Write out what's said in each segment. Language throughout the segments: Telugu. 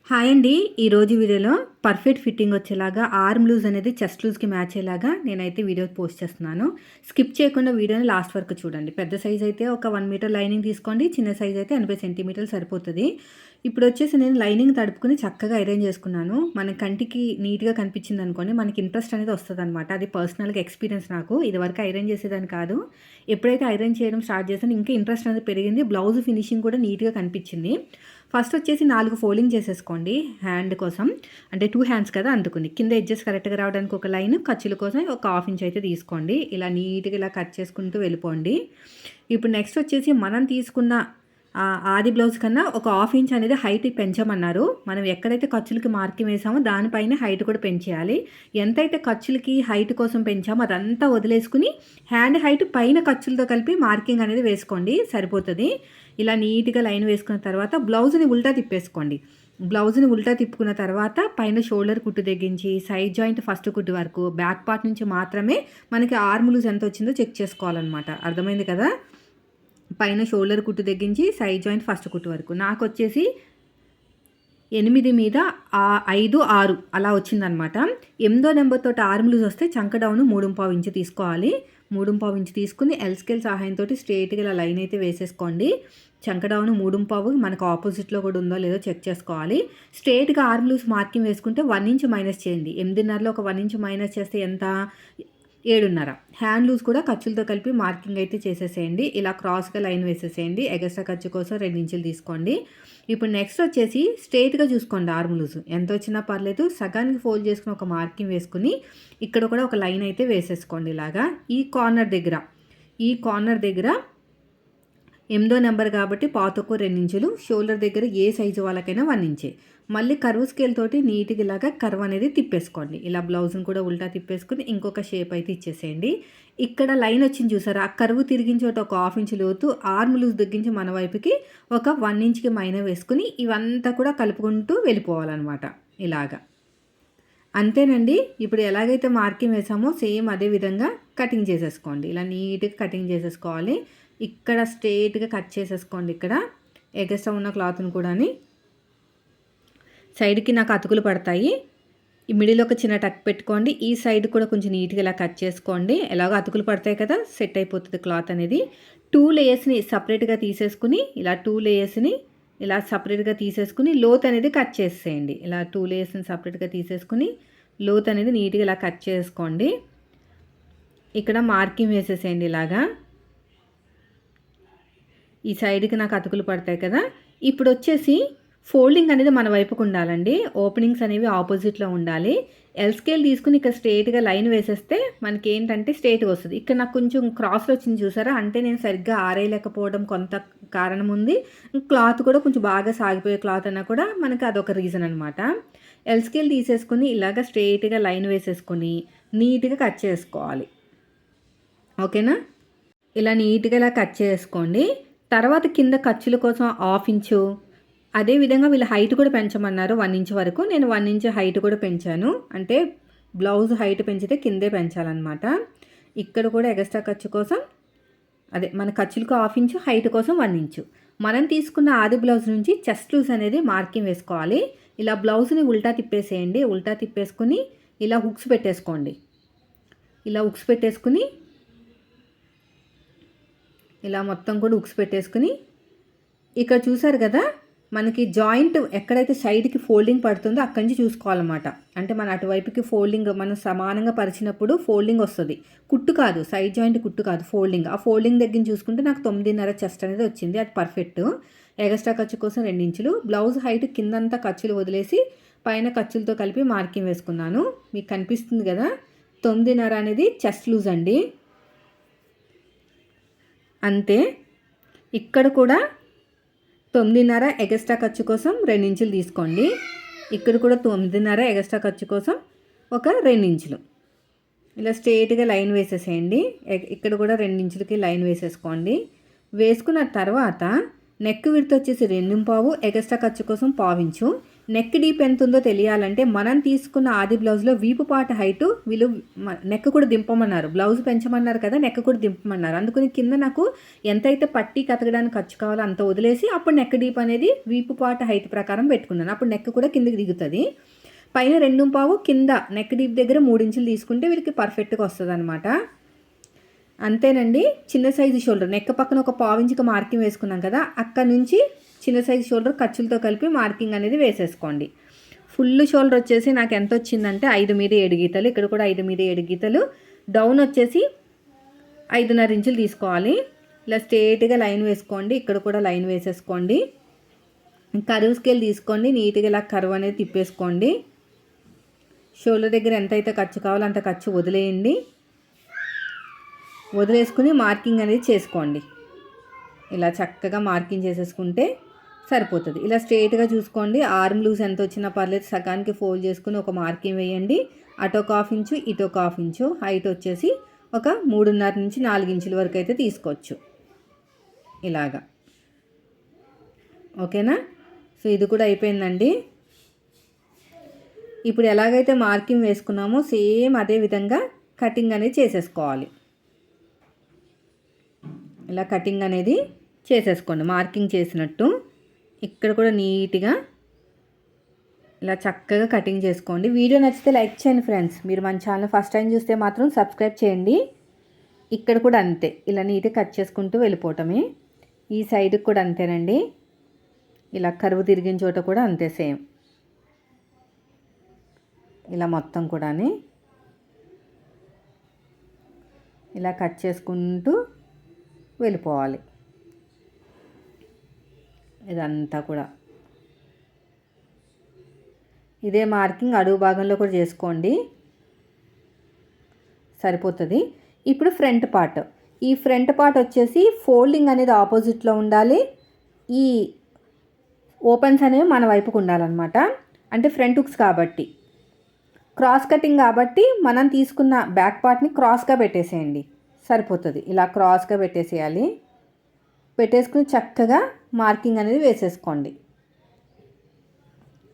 హాయ్ అండి. ఈరోజు వీడియోలో పర్ఫెక్ట్ ఫిట్టింగ్ వచ్చేలాగా ఆర్మ్ లూజ్ అనేది చెస్ట్ లూజ్కి మ్యాచ్ అయ్యేలాగా నేనైతే వీడియో పోస్ట్ చేస్తున్నాను. స్కిప్ చేయకుండా వీడియోని లాస్ట్ వరకు చూడండి. పెద్ద సైజ్ అయితే ఒక 1 మీటర్ లైనింగ్ తీసుకోండి. చిన్న సైజ్ అయితే 80 సెంటీమీటర్లు సరిపోతుంది. ఇప్పుడు వచ్చేసి నేను లైనింగ్ తడుపుకుని చక్కగా అరేంజ్ చేసుకున్నాను. మన కంటికి నీట్గా కనిపించింది అనుకోండి, మనకి ఇంట్రెస్ట్ అనేది వస్తుంది అనమాట. అది పర్సనల్గా ఎక్స్పీరియన్స్ నాకు. ఇదివరకు ఐరన్ చేసేదాన్ని కాదు. ఎప్పుడైతే ఐరన్ చేయడం స్టార్ట్ చేశానో ఇంకా ఇంట్రెస్ట్ అనేది పెరిగింది. బ్లౌజ్ ఫినిషింగ్ కూడా నీట్గా కనిపించింది. ఫస్ట్ వచ్చేసి 4 ఫోల్డింగ్ చేసేసుకోండి హ్యాండ్ కోసం. అంటే 2 హ్యాండ్స్ కదా, అందుకుని కింద ఎడ్జెస్ కరెక్ట్గా రావడానికి ఒక లైన్, ఖర్చుల కోసం ఒక 1/2 ఇంచ్ అయితే తీసుకోండి. ఇలా నీట్గా ఇలా కట్ చేసుకుంటూ వెళ్ళిపోండి. ఇప్పుడు నెక్స్ట్ వచ్చేసి మనం తీసుకున్న ఆది బ్లౌజ్ కన్నా ఒక 1/2 ఇంచ్ అనేది హైట్ పెంచమన్నారు. మనం ఎక్కడైతే ఖర్చులకి మార్కింగ్ వేసామో దానిపైన హైట్ కూడా పెంచేయాలి. ఎంతైతే ఖర్చులకి హైట్ కోసం పెంచామో అదంతా వదిలేసుకుని హ్యాండ్ హైట్ పైన ఖర్చులతో కలిపి మార్కింగ్ అనేది వేసుకోండి, సరిపోతుంది. ఇలా నీట్గా లైన్ వేసుకున్న తర్వాత బ్లౌజ్ని ఉల్టా తిప్పేసుకోండి. బ్లౌజ్ని ఉల్టా తిప్పుకున్న తర్వాత పైన షోల్డర్ కుట్టు తెగించి సైడ్ జాయింట్ ఫస్ట్ కుట్టు వరకు బ్యాక్ పార్ట్ నుంచి మాత్రమే మనకి ఆర్మ్ లూజ్ ఎంత వచ్చిందో చెక్ చేసుకోవాలన్నమాట. అర్థమైంది కదా? పైన షోల్డర్ కుట్టు తెగించి సైడ్ జాయింట్ ఫస్ట్ కుట్టు వరకు నాకు వచ్చేసి 8 మీద 5, 6 అలా వచ్చిందనమాట. 8వ నెంబర్తో ఆర్మ్ లూజ్ వస్తే చంక డౌన్ 3.5 ఇంచు తీసుకోవాలి. 3.5 ఇంచు తీసుకుని ఎల్ స్కేల్ సహాయంతో స్ట్రేట్గా ఇలా లైన్ అయితే వేసేసుకోండి. చంక డౌన్ 3.5 మనకు ఆపోజిట్లో కూడా ఉందో లేదో చెక్ చేసుకోవాలి. స్ట్రేట్గా ఆర్మ్ లూజ్ మార్కింగ్ వేసుకుంటే 1 ఇంచ్ మైనస్ చేయండి. 8.5లో ఒక 1 ఇంచ్ మైనస్ చేస్తే ఎంత? 7.5. హ్యాండ్ లూజ్ కూడా ఖర్చులతో కలిపి మార్కింగ్ అయితే చేసేసేయండి. ఇలా క్రాస్గా లైన్ వేసేసేయండి. ఎగస్ట్రా ఖర్చు కోసం 2 ఇంచులు తీసుకోండి. ఇప్పుడు నెక్స్ట్ వచ్చేసి స్ట్రేట్గా చూసుకోండి. ఆర్మ్ లూజ్ ఎంత వచ్చినా పర్లేదు, సగానికి ఫోల్డ్ చేసుకుని ఒక మార్కింగ్ వేసుకుని ఇక్కడ కూడా ఒక లైన్ అయితే వేసేసుకోండి. ఇలాగా ఈ కార్నర్ దగ్గర 8వ నెంబర్ కాబట్టి పాతకు 2 ఇంచులు, షోల్డర్ దగ్గర ఏ సైజు వాళ్ళకైనా 1 ఇంచే. మళ్ళీ కర్వ్ స్కేల్ తోటి నీట్గా ఇలాగా కర్వ్ అనేది తిప్పేసుకోండి. ఇలా బ్లౌజ్ని కూడా ఉల్టా తిప్పేసుకుని ఇంకొక షేప్ అయితే ఇచ్చేసేయండి. ఇక్కడ లైన్ వచ్చింది చూసారా, ఆ కర్వ్ తిరిగించి ఒక 1/2 ఇంచ్ లోతు ఆర్మ్ లూజ్ తగ్గించి మన వైపుకి ఒక 1 ఇంచ్కి మైనా వేసుకుని ఇవంతా కూడా కలుపుకుంటూ వెళ్ళిపోవాలన్నమాట. ఇలాగా అంతేనండి. ఇప్పుడు ఎలాగైతే మార్కింగ్ వేసామో సేమ్ అదే విధంగా కటింగ్ చేసేసుకోండి. ఇలా నీట్గా కటింగ్ చేసేసుకోవాలి. ఇక్కడ స్ట్రేట్గా కట్ చేసేసుకోండి. ఇక్కడ ఎగస్ట్రా ఉన్న క్లాత్ని కూడా సైడ్కి నాకు అతుకులు పడతాయి. ఈ మిడిల్ ఒక చిన్న టక్ పెట్టుకోండి. ఈ సైడ్ కూడా కొంచెం నీట్గా ఇలా కట్ చేసుకోండి. ఎలాగో అతుకులు పడతాయి కదా, సెట్ అయిపోతుంది క్లాత్ అనేది. 2 లేయర్స్ని సపరేట్గా తీసేసుకుని ఇలా 2 లేయర్స్ని ఇలా సపరేట్గా తీసేసుకుని లోత్ అనేది కట్ చేసేయండి. ఇలా 2 లేయర్స్ని సపరేట్గా తీసేసుకుని లోత్ అనేది నీట్గా ఇలా కట్ చేసుకోండి. ఇక్కడ మార్కింగ్ వేసేసేయండి. ఇలాగా ఈ సైడ్కి నాకు అతుకులు పడతాయి కదా. ఇప్పుడు వచ్చేసి ఫోల్డింగ్ అనేది మన వైపుకు ఉండాలండి. ఓపెనింగ్స్ అనేవి ఆపోజిట్లో ఉండాలి. ఎల్ స్కేల్ తీసుకుని ఇక్కడ స్ట్రేట్గా లైన్ వేసేస్తే మనకి ఏంటంటే స్ట్రేట్గా వస్తుంది. ఇక్కడ నాకు కొంచెం క్రాస్లో వచ్చింది చూసారా, అంటే నేను సరిగ్గా ఆరేయలేకపోవడం కొంత కారణం ఉంది. క్లాత్ కూడా కొంచెం బాగా సాగిపోయే క్లాత్ అన్నా కూడా మనకి అదొక రీజన్ అనమాట. ఎల్ స్కేల్ తీసేసుకుని ఇలాగ స్ట్రేట్గా లైన్ వేసేసుకొని నీట్గా కట్ చేసుకోవాలి. ఓకేనా? ఇలా నీట్గా ఇలా కట్ చేసుకోండి. తర్వాత కింద ఖర్చుల కోసం 1/2 ఇంచు, అదేవిధంగా వీళ్ళ హైట్ కూడా పెంచమన్నారు 1 ఇంచ్ వరకు. నేను 1 ఇంచ్ హైట్ కూడా పెంచాను. అంటే బ్లౌజ్ హైట్ పెంచితే కిందే పెంచాలన్నమాట. ఇక్కడ కూడా ఎగస్ట్రా ఖర్చు కోసం అదే మన ఖర్చులకు 1/2 ఇంచు, హైట్ కోసం 1 ఇంచు. మనం తీసుకున్న ఆది బ్లౌజ్ నుంచి చెస్ట్ లూజ్ అనేది మార్కింగ్ వేసుకోవాలి. ఇలా బ్లౌజ్ని ఉల్టా తిప్పేసేయండి. ఉల్టా తిప్పేసుకుని ఇలా హుక్స్ పెట్టేసుకోండి. ఇలా హుక్స్ పెట్టేసుకుని ఇలా మొత్తం కూడా హుక్స్ పెట్టేసుకుని ఇక్కడ చూసారు కదా, మనకి జాయింట్ ఎక్కడైతే సైడ్కి ఫోల్డింగ్ పడుతుందో అక్కడి నుంచి చూసుకోవాలన్నమాట. అంటే మన అటువైపుకి ఫోల్డింగ్ మనం సమానంగా పరిచినప్పుడు ఫోల్డింగ్ వస్తుంది. కుట్టు కాదు, సైడ్ జాయింట్ కుట్టు కాదు, ఫోల్డింగ్. ఆ ఫోల్డింగ్ దగ్గర చూసుకుంటే నాకు 9.5 చెస్ట్ అనేది వచ్చింది. అది పర్ఫెక్ట్. ఎగస్ట్రా ఖర్చు కోసం 2 ఇంచులు. బ్లౌజ్ హైట్ కిందంతా ఖర్చులు వదిలేసి పైన ఖర్చులతో కలిపి మార్కింగ్ వేసుకున్నాను. మీకు కనిపిస్తుంది కదా, 9.5 అనేది చెస్ట్ లూజ్ అండి. అంతే. ఇక్కడ కూడా 9.5 ఎగస్ట్రా ఖర్చు కోసం 2 ఇంచులు తీసుకోండి. ఇక్కడ కూడా 9.5 ఎగస్ట్రా ఖర్చు కోసం ఒక 2 ఇంచులు. ఇలా స్ట్రేట్గా లైన్ వేసేసేయండి. ఇక్కడ కూడా 2 ఇంచులకి లైన్ వేసేసుకోండి. వేసుకున్న తర్వాత నెక్ విడ్త్ వచ్చేసి 2.5, ఎగస్ట్రా ఖర్చు కోసం 1/2 ఇంచు. నెక్ డీప్ ఎంత ఉందో తెలియాలంటే మనం తీసుకున్న ఆది బ్లౌజ్లో వీపు పాట హైటు వీళ్ళు నెక్ కూడా దింపమన్నారు, బ్లౌజ్ పెంచమన్నారు కదా, నెక్ కూడా దింపమన్నారు. అందుకని కింద నాకు ఎంతైతే పట్టీ కతకడానికి ఖర్చు కావాలో అంత వదిలేసి అప్పుడు నెక్ డీప్ అనేది వీపు పాట హైట్ ప్రకారం పెట్టుకున్నాను. అప్పుడు నెక్ కూడా కిందకి దిగుతుంది. పైన 2.5 కింద నెక్ డీప్ దగ్గర 3 ఇంచులు తీసుకుంటే వీళ్ళకి పర్ఫెక్ట్గా వస్తుంది అనమాట. అంతేనండి. చిన్న సైజు షోల్డర్ నెక్ పక్కన ఒక 1/4 ఇంచుకి మార్కింగ్ వేసుకున్నాం కదా, అక్కడ నుంచి చిన్న సైజు షోల్డర్ ఖర్చులతో కలిపి మార్కింగ్ అనేది వేసేసుకోండి. ఫుల్ షోల్డర్ వచ్చేసి నాకు ఎంత వచ్చిందంటే 5 మీద 7 గీతలు, ఇక్కడ కూడా 5 మీద 7 గీతలు, డౌన్ వచ్చేసి 5.5 ఇంచులు తీసుకోవాలి. ఇలా స్ట్రేట్గా లైన్ వేసుకోండి, ఇక్కడ కూడా లైన్ వేసేసుకోండి. కర్వ్ స్కేల్ తీసుకోండి, నీట్గా ఇలా కర్వ్ అనేది తిప్పేసుకోండి. షోల్డర్ దగ్గర ఎంతైతే ఖర్చు కావాలో అంత ఖర్చు వదిలేయండి. వదిలేసుకుని మార్కింగ్ అనేది చేసుకోండి. ఇలా చక్కగా మార్కింగ్ చేసేసుకుంటే సరిపోతుంది. ఇలా స్ట్రేట్గా చూసుకోండి. ఆర్మ్ లూజ్ ఎంత వచ్చినా పర్లేదు, సగానికి ఫోల్డ్ చేసుకుని ఒక మార్కింగ్ వేయండి. అటు ఒక 1/2 ఇంచు, ఇటు ఒక 1/2 ఇంచు. హైట్ వచ్చేసి ఒక 3.5 నుంచి 4 ఇంచుల వరకు అయితే తీసుకోవచ్చు ఇలాగా. ఓకేనా? సో ఇది కూడా అయిపోయిందండి. ఇప్పుడు ఎలాగైతే మార్కింగ్ వేసుకున్నామో సేమ్ అదే విధంగా కటింగ్ అనేది చేసేసుకోవాలి. ఇలా కటింగ్ అనేది చేసేసుకోండి మార్కింగ్ చేసినట్టు. ఇక్కడ కూడా నీట్గా ఇలా చక్కగా కటింగ్ చేసుకోండి. వీడియో నచ్చితే లైక్ చేయండి ఫ్రెండ్స్. మీరు మన ఛానల్ ఫస్ట్ టైం చూస్తే మాత్రం సబ్స్క్రైబ్ చేయండి. ఇక్కడ కూడా అంతే, ఇలా నీట్గా కట్ చేసుకుంటూ వెళ్ళిపోవటమే. ఈ సైడ్కి కూడా అంతేనండి. ఇలా కరువు తిరిగిన చోట కూడా అంతే సేమ్. ఇలా మొత్తం కూడా ఇలా కట్ చేసుకుంటూ వెళ్ళిపోవాలి. ఇదంతా కూడా ఇదే మార్కింగ్ అడుగు భాగంలో కూడా చేసుకోండి, సరిపోతుంది. ఇప్పుడు ఫ్రంట్ పార్ట్. ఈ ఫ్రంట్ పార్ట్ వచ్చేసి ఫోల్డింగ్ అనేది ఆపోజిట్లో ఉండాలి. ఈ ఓపెన్స్ అనేవి మన వైపుకు ఉండాలన్నమాట. అంటే ఫ్రంట్ హుక్స్ కాబట్టి, క్రాస్ కటింగ్ కాబట్టి మనం తీసుకున్న బ్యాక్ పార్ట్ని క్రాస్గా పెట్టేసేయండి, సరిపోతుంది. ఇలా క్రాస్గా పెట్టేసేయాలి. పెట్టేసుకుని చక్కగా మార్కింగ్ అనేది వేసేసుకోండి.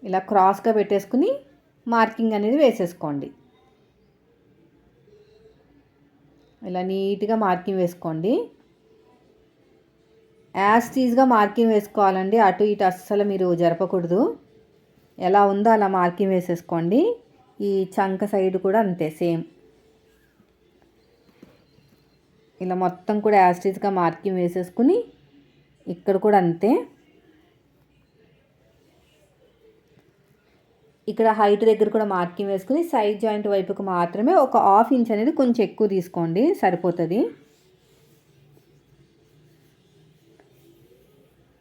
ఇలా క్రాస్గా పెట్టేసుకుని మార్కింగ్ అనేది వేసేసుకోండి. ఇలా నీట్గా మార్కింగ్ వేసుకోండి. యాజ్ టీజ్గా మార్కింగ్ వేసుకోవాలండి, అటు ఇటు అస్సలు మీరు జరపకూడదు. ఎలా ఉందో అలా మార్కింగ్ వేసేసుకోండి. ఈ చంక సైడ్ కూడా అంతే సేమ్. ఇలా మొత్తం కూడా యాజ్ టీజ్గా మార్కింగ్ వేసేసుకుని ఇక్కడ కూడా అంతే. ఇక్కడ హైట్ దగ్గర కూడా మార్కింగ్ వేసుకుని సైడ్ జాయింట్ వైపుకు మాత్రమే ఒక 1/2 ఇంచ్ అనేది కొంచెం ఎక్కువ తీసుకోండి, సరిపోతుంది.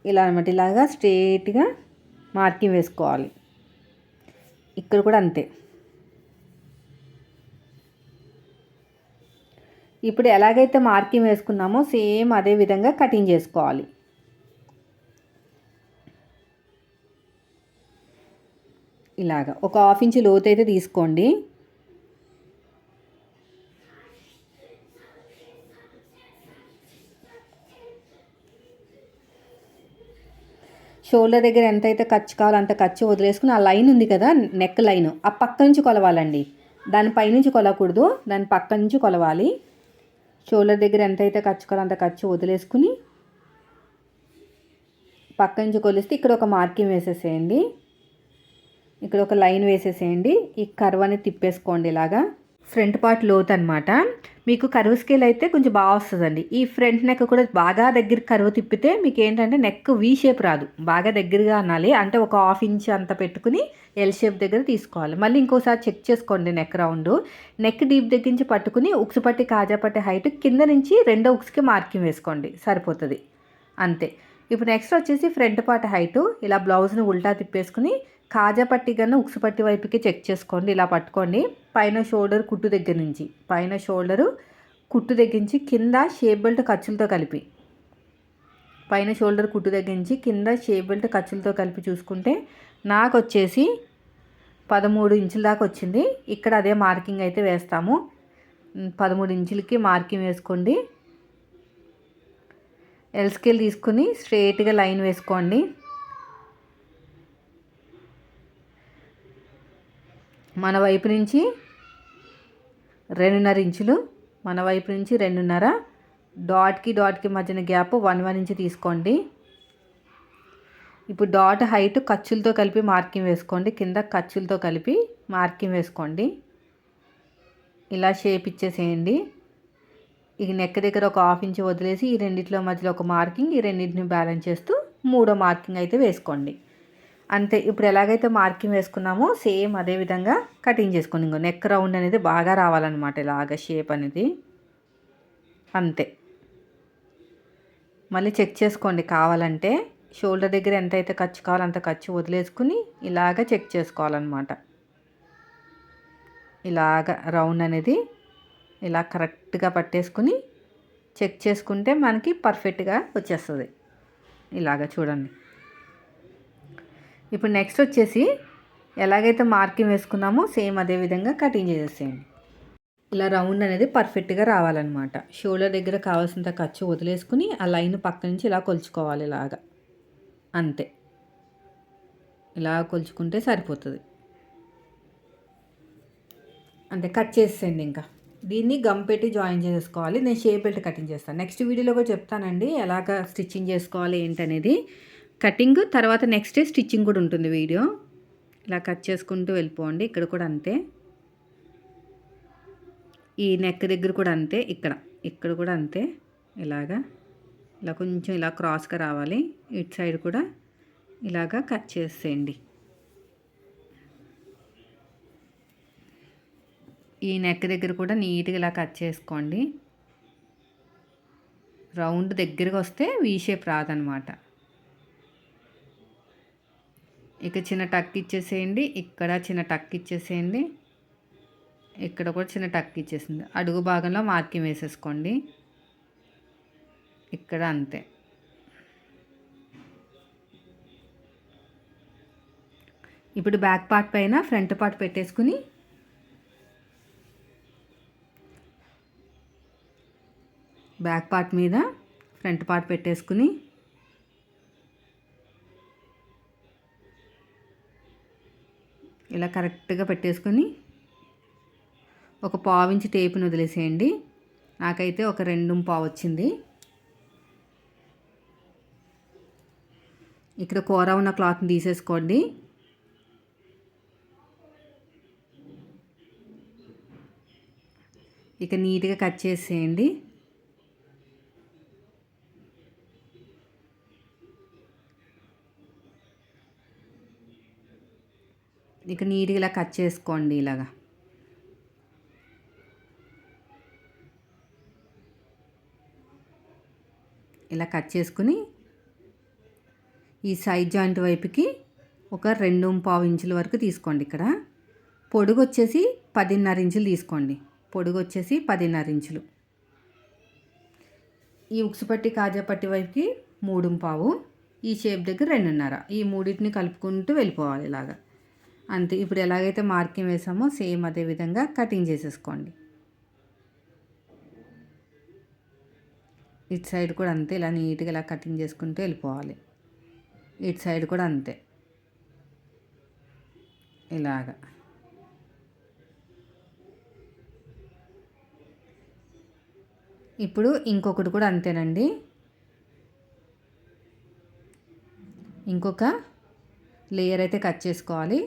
ఇలా అనమాట, ఇలాగా స్ట్రేట్గా మార్కింగ్ వేసుకోవాలి. ఇక్కడ కూడా అంతే. ఇప్పుడు ఎలాగైతే మార్కింగ్ వేసుకున్నామో సేమ్ అదే విధంగా కటింగ్ చేసుకోవాలి. ఇలాగా ఒక 1/2 ఇంచ్ లోతు అయితే తీసుకోండి. షోల్డర్ దగ్గర ఎంతైతే ఖర్చు కావాలో అంత ఖర్చు వదిలేసుకుని ఆ లైన్ ఉంది కదా, నెక్ లైన్, ఆ పక్క నుంచి కొలవాలండి. దాని పైనుంచి కొలవకూడదు, దాని పక్క నుంచి కొలవాలి. షోల్డర్ దగ్గర ఎంతైతే ఖర్చు కావాలో అంత ఖర్చు వదిలేసుకుని పక్క నుంచి కొలిస్తే ఇక్కడ ఒక మార్కింగ్ వేసేసేయండి. ఇక్కడ ఒక లైన్ వేసేసేయండి. ఈ కర్వ్ అనేది తిప్పేసుకోండి. ఇలాగా ఫ్రంట్ పార్ట్ లోత్ అనమాట. మీకు కర్వ్ స్కేల్ అయితే కొంచెం బాగా వస్తుందండి. ఈ ఫ్రంట్ నెక్ కూడా బాగా దగ్గర కర్వ్ తిప్పితే మీకు ఏంటంటే నెక్ వీ షేప్ రాదు, బాగా దగ్గరగా అనాలి. అంటే ఒక 1/2 ఇంచ్ అంత పెట్టుకుని ఎల్ షేప్ దగ్గర తీసుకోవాలి. మళ్ళీ ఇంకోసారి చెక్ చేసుకోండి నెక్ రౌండ్. నెక్ డీప్ దగ్గర నుంచి పట్టుకుని ఉక్సు పట్టి కాజా పట్టి హైట్ కింద నుంచి 2వ ఉక్స్కి మార్కింగ్ వేసుకోండి, సరిపోతుంది. అంతే. ఇప్పుడు నెక్స్ట్ వచ్చేసి ఫ్రంట్ పార్ట్ హైటు ఇలా బ్లౌజ్ని ఉల్టా తిప్పేసుకుని కాజా పట్టి కన్నా ఉక్సు పట్టి వైపుకి చెక్ చేసుకోండి. ఇలా పట్టుకోండి. పైన షోల్డర్ కుట్టు దగ్గర నుంచి, పైన షోల్డరు కుట్టు దగ్గర నుంచి కింద షేప్ బెల్ట్ ఖర్చులతో కలిపి, పైన షోల్డర్ కుట్టు దగ్గర నుంచి కింద షేప్ బెల్ట్ ఖర్చులతో కలిపి చూసుకుంటే నాకు వచ్చేసి 13 ఇంచుల దాకా వచ్చింది. ఇక్కడ అదే మార్కింగ్ అయితే వేస్తాము. 13 ఇంచులకి మార్కింగ్ వేసుకోండి. ఎల్ స్కేల్ తీసుకుని స్ట్రేట్గా లైన్ వేసుకోండి. మన వైపు నుంచి 2.5 ఇంచులు, మన వైపు నుంచి 2.5, డాట్కి మధ్యన గ్యాప్ 1 ఇంచ్ తీసుకోండి. ఇప్పుడు డాట్ హైట్ ఖర్చులతో కలిపి మార్కింగ్ వేసుకోండి. కింద ఖర్చులతో కలిపి మార్కింగ్ వేసుకోండి. ఇలా షేప్ ఇచ్చేసేయండి. ఈ నెక్ దగ్గర ఒక 1/2 ఇంచ్ వదిలేసి ఈ రెండిట్లో మధ్యలో ఒక మార్కింగ్, ఈ రెండింటిని బ్యాలెన్స్ చేస్తూ 3వ మార్కింగ్ అయితే వేసుకోండి. అంతే. ఇప్పుడు ఎలాగైతే మార్కింగ్ వేసుకున్నామో సేమ్ అదే విధంగా కటింగ్ చేసుకోండి. ఇంకో నెక్ రౌండ్ అనేది బాగా రావాలన్నమాట, ఇలాగ షేప్ అనేది. అంతే. మళ్ళీ చెక్ చేసుకోండి కావాలంటే. షోల్డర్ దగ్గర ఎంతైతే ఖర్చు కావాలో అంత ఖర్చు వదిలేసుకుని ఇలాగ చెక్ చేసుకోవాలన్నమాట. ఇలాగ రౌండ్ అనేది ఇలా కరెక్ట్గా పట్టేసుకుని చెక్ చేసుకుంటే మనకి పర్ఫెక్ట్గా వచ్చేస్తుంది. ఇలాగ చూడండి. ఇప్పుడు నెక్స్ట్ వచ్చేసి ఎలాగైతే మార్కింగ్ వేసుకున్నామో సేమ్ అదే విధంగా కటింగ్ చేసేసేయండి. ఇలా రౌండ్ అనేది పర్ఫెక్ట్గా రావాలన్నమాట. షోల్డర్ దగ్గర కావాల్సినంత ఖర్చు వదిలేసుకుని ఆ లైన్ పక్క నుంచి ఇలా కొలుచుకోవాలి. ఇలాగా అంతే. ఇలా కొలుచుకుంటే సరిపోతుంది. అంతే, కట్ చేసేయండి. ఇంకా దీన్ని గమ్ పెట్టి జాయిన్ చేసుకోవాలి. నేను షేప్ బెల్ట్ కటింగ్ చేస్తాను. నెక్స్ట్ వీడియోలో కూడా చెప్తానండి ఎలాగ స్టిచ్చింగ్ చేసుకోవాలి ఏంటనేది. కటింగ్ తర్వాత నెక్స్ట్ స్టిచ్చింగ్ కూడా ఉంటుంది వీడియో. ఇలా కట్ చేసుకుంటూ వెళ్ళిపోండి. ఇక్కడ కూడా అంతే. ఈ నెక్ దగ్గర కూడా అంతే. ఇక్కడ కూడా అంతే. ఇలా కొంచెం ఇలా క్రాస్గా రావాలి. ఇటు సైడ్ కూడా ఇలాగా కట్ చేసేయండి. ఈ నెక్ దగ్గర కూడా నీట్గా ఇలా కట్ చేసుకోండి. రౌండ్ దగ్గరికి వస్తే వీ షేప్ రాదనమాట. ఇక చిన్న టక్ ఇచ్చేసేయండి. ఇక్కడ చిన్న టక్ ఇచ్చేసేయండి. ఇక్కడ కూడా చిన్న టక్ ఇచ్చేసింది. అడుగు భాగంలో మార్కింగ్ వేసేసుకోండి. ఇక్కడ అంతే. ఇప్పుడు బ్యాక్ పార్ట్ పైన ఫ్రంట్ పార్ట్ పెట్టేసుకుని బ్యాక్ పార్ట్ మీద ఫ్రంట్ పార్ట్ పెట్టేసుకుని ఇలా కరెక్ట్గా పెట్టేసుకుని ఒక 1/4 ఇంచ్ టేపుని వదిలేసేయండి. నాకైతే ఒక 2.5 వచ్చింది. ఇక్కడ కూర ఉన్న క్లాత్ని తీసేసుకోండి. ఇక నీట్గా కట్ చేసేయండి. ఇక నీట్గా ఇలా కట్ చేసుకోండి. ఇలాగా ఇలా కట్ చేసుకుని ఈ సైడ్ జాయింట్ వైపుకి ఒక 2.5 ఇంచుల వరకు తీసుకోండి. ఇక్కడ పొడుగు వచ్చేసి 10.5 ఇంచులు తీసుకోండి. పొడుగు వచ్చేసి 10.5 ఇంచులు. ఈ ఉక్సు పట్టి కాజా పట్టి వైపుకి 3.5, ఈ షేప్ దగ్గర 2.5. ఈ మూడింటిని కలుపుకుంటూ వెళ్ళిపోవాలి ఇలాగా. అంతే. ఇప్పుడు ఎలాగైతే మార్కింగ్ వేసామో సేమ్ అదే విధంగా కటింగ్ చేసేసుకోండి. ఇటు సైడ్ కూడా అంతే. ఇలా నీట్గా ఇలా కటింగ్ చేసుకుంటూ వెళ్ళిపోవాలి. ఇటు సైడ్ కూడా అంతే. ఇలాగా ఇప్పుడు ఇంకొకటి కూడా అంతేనండి. ఇంకొక లేయర్ అయితే కట్ చేసుకోవాలి.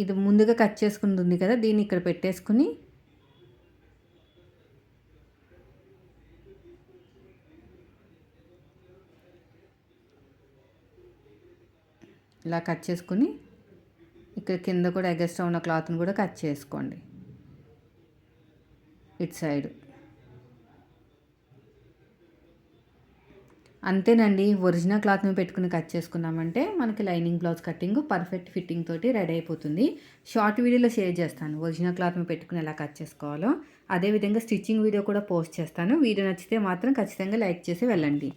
ఇది ముందుగా కట్ చేసుకుంటుంది కదా, దీన్ని ఇక్కడ పెట్టేసుకుని ఇలా కట్ చేసుకుని ఇక్కడ కింద కూడా ఎగస్ట్రా ఉన్న క్లాత్ని కూడా కట్ చేసుకోండి. ఇటు సైడ్ అంతేనండి. ఒరిజినల్ క్లాత్ని పెట్టుకుని కట్ చేసుకున్నామంటే మనకి lining blouse cutting perfect fitting తోటి రెడీ అయిపోతుంది. షార్ట్ వీడియోలో షేర్ చేస్తాను ఒరిజినల్ క్లాత్ని పెట్టుకుని ఎలా కట్ చేసుకోవాలో. అదేవిధంగా స్టిచ్చింగ్ వీడియో కూడా పోస్ట్ చేస్తాను. వీడియో నచ్చితే మాత్రం ఖచ్చితంగా లైక్ చేసి వెళ్ళండి.